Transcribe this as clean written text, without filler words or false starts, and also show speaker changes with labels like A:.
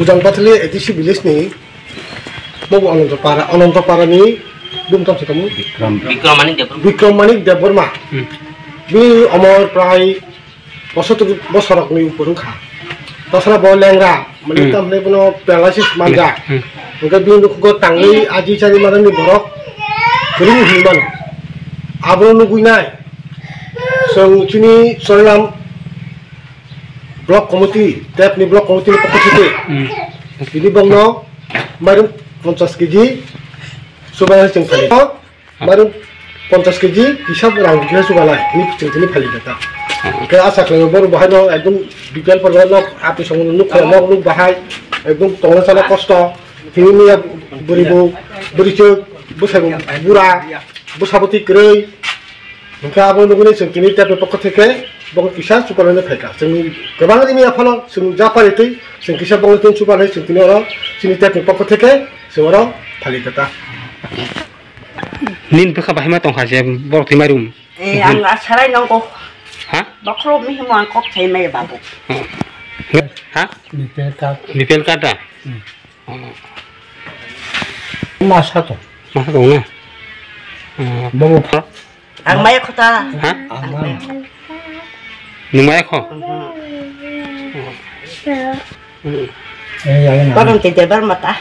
A: Ujang Patli edisi bilis nih mau Ananta Para nih belum tahu sih kamu Bikramani Deborma ini umur prai bosok nih upurung kah terserah bawa lengra menitah nih punya pelasis manja mungkin bingung gue tangi aji cari mana nih borok beri himan abang nunggu nai sini soalam blok komiti tap nih blok komiti pakai situ ini bang no marum 50 kg subalai cengkali marum 50 kg hisab orang juga subalai ini cengkali kali kata kayak asak lagi baru bahan no ekdom bikin perlahan no api songun nuk mau nuk bahai ekdom tolong sana kosto ini ya bericu busai bura busaboti kerei mungkin abang nunggu nih cengkali tap pakai teke bang kisah subalai nak kaya cengkali kebangan ini apa lo ceng Jepang itu ceng kisah bang itu subalai cengkali orang sini tap pakai teke seorang kali kata
B: nin bekah bahima tong hasil borok di marum
C: ang asaray nang ko
B: hah
C: bakro mi mo ang kop say may babu
B: hah bipel kata
A: masa tuh
B: na
A: bawa apa
C: ang may ko ta
B: hah numaya ko
A: yang
C: parang tidebar mata